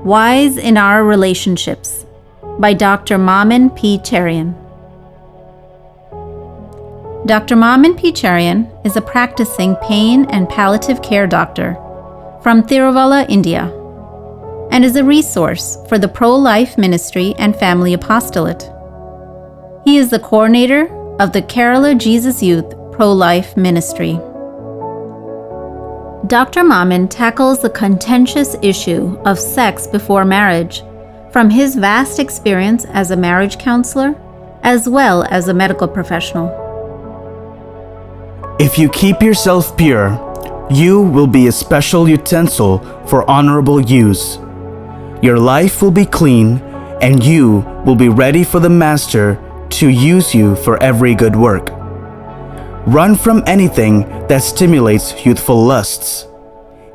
Whys in Our Relationships by Dr. Mammen P. Cherian. Dr. Mammen P. Cherian is a practicing pain and palliative care doctor from Tiruvalla, India, and is a resource for the pro-life ministry and family apostolate. He is the coordinator of the Kerala Jesus Youth Pro-Life Ministry. Dr. Mammen tackles the contentious issue of sex before marriage from his vast experience as a marriage counselor as well as a medical professional. If you keep yourself pure, you will be a special utensil for honorable use. Your life will be clean, and you will be ready for the Master to use you for every good work. Run from anything that stimulates youthful lusts.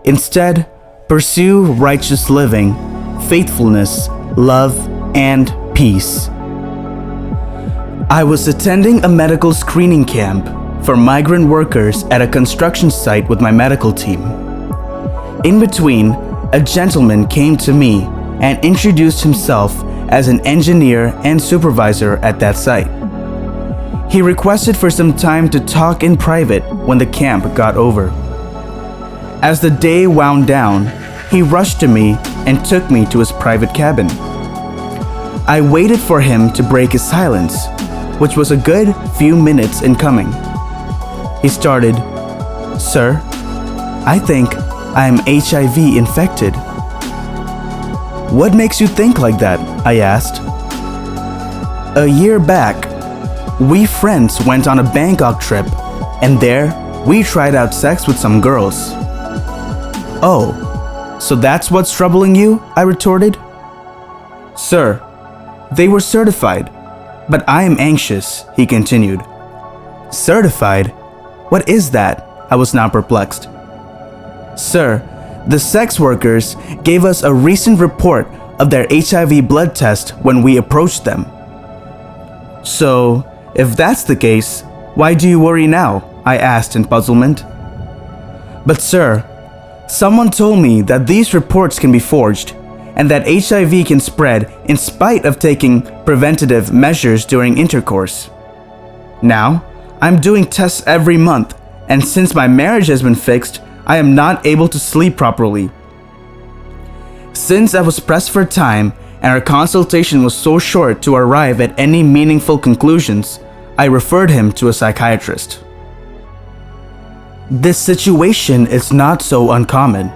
Instead, pursue righteous living, faithfulness, love, and peace. I was attending a medical screening camp for migrant workers at a construction site with my medical team. In between, a gentleman came to me and introduced himself as an engineer and supervisor at that site. He requested for some time to talk in private when the camp got over. As the day wound down, he rushed to me and took me to his private cabin. I waited for him to break his silence, which was a good few minutes in coming. He started, "Sir, I think I am HIV infected." "What makes you think like that?" I asked. "A year back, we friends went on a Bangkok trip, and there we tried out sex with some girls." "Oh, so that's what's troubling you?" I retorted. "Sir, they were certified, but I am anxious," he continued. "Certified? What is that?" I was now perplexed. "Sir, the sex workers gave us a recent report of their HIV blood test when we approached them." "So, if that's the case, why do you worry now?" I asked in puzzlement. "But sir, someone told me that these reports can be forged and that HIV can spread in spite of taking preventative measures during intercourse. Now, I'm doing tests every month, and since my marriage has been fixed, I am not able to sleep properly." Since I was pressed for time and our consultation was so short to arrive at any meaningful conclusions, I referred him to a psychiatrist. This situation is not so uncommon.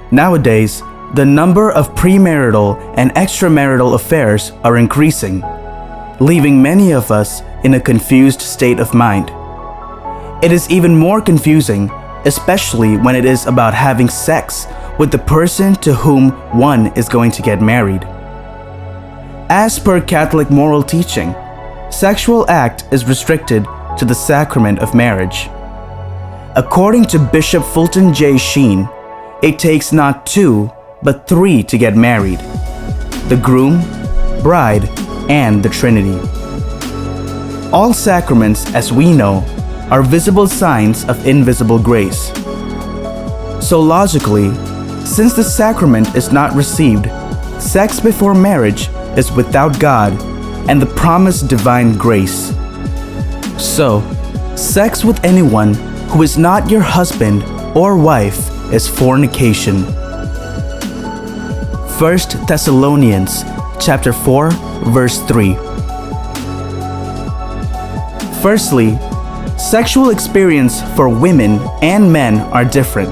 Nowadays, the number of premarital and extramarital affairs are increasing, leaving many of us in a confused state of mind. It is even more confusing, especially when it is about having sex with the person to whom one is going to get married. As per Catholic moral teaching, sexual act is restricted to the sacrament of marriage. According to Bishop Fulton J. Sheen, it takes not 2, but 3 to get married: the groom, bride, and the Trinity. All sacraments, as we know, are visible signs of invisible grace. So logically, since the sacrament is not received, sex before marriage is without God and the promised divine grace. So, sex with anyone who is not your husband or wife is fornication. 1 Thessalonians chapter 4, verse 3. Firstly, sexual experience for women and men are different.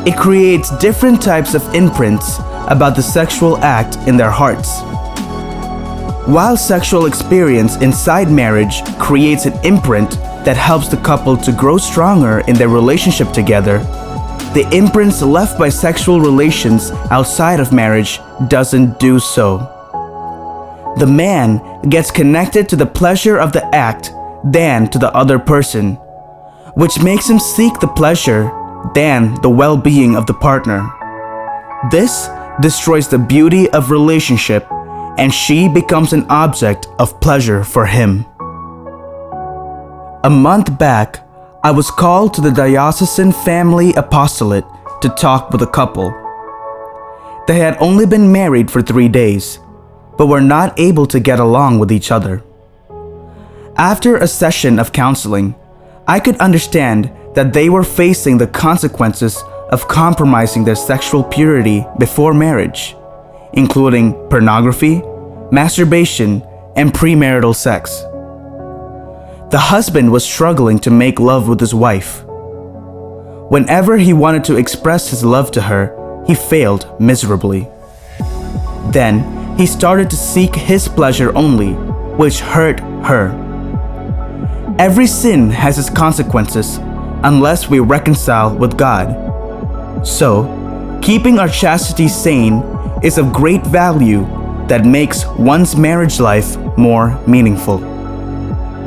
It creates different types of imprints about the sexual act in their hearts. While sexual experience inside marriage creates an imprint that helps the couple to grow stronger in their relationship together, the imprints left by sexual relations outside of marriage doesn't do so. The man gets connected to the pleasure of the act than to the other person, which makes him seek the pleasure than the well-being of the partner. This destroys the beauty of relationship, and she becomes an object of pleasure for him. A month back, I was called to the diocesan family apostolate to talk with a couple. They had only been married for 3 days, but were not able to get along with each other. After a session of counseling, I could understand that they were facing the consequences of compromising their sexual purity before marriage, including pornography, masturbation, and premarital sex. The husband was struggling to make love with his wife. Whenever he wanted to express his love to her, he failed miserably. Then, he started to seek his pleasure only, which hurt her. Every sin has its consequences unless we reconcile with God. So, keeping our chastity sane is of great value that makes one's marriage life more meaningful.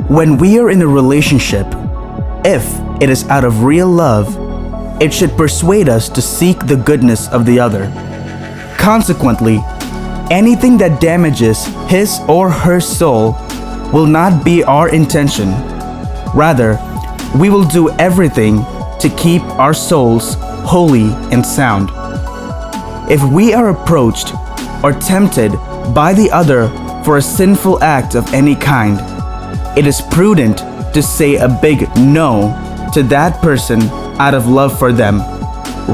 When we are in a relationship, if it is out of real love, it should persuade us to seek the goodness of the other. Consequently, anything that damages his or her soul will not be our intention. Rather, we will do everything to keep our souls holy and sound. If we are approached or tempted by the other for a sinful act of any kind, it is prudent to say a big no to that person out of love for them,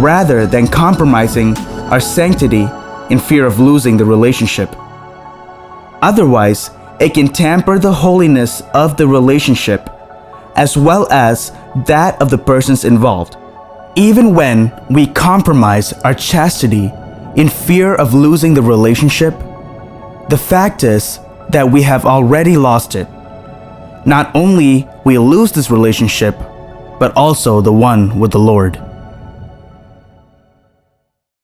rather than compromising our sanctity in fear of losing the relationship. Otherwise, it can tamper the holiness of the relationship as well as that of the persons involved. Even when we compromise our chastity in fear of losing the relationship, the fact is that we have already lost it. Not only we lose this relationship, but also the one with the Lord.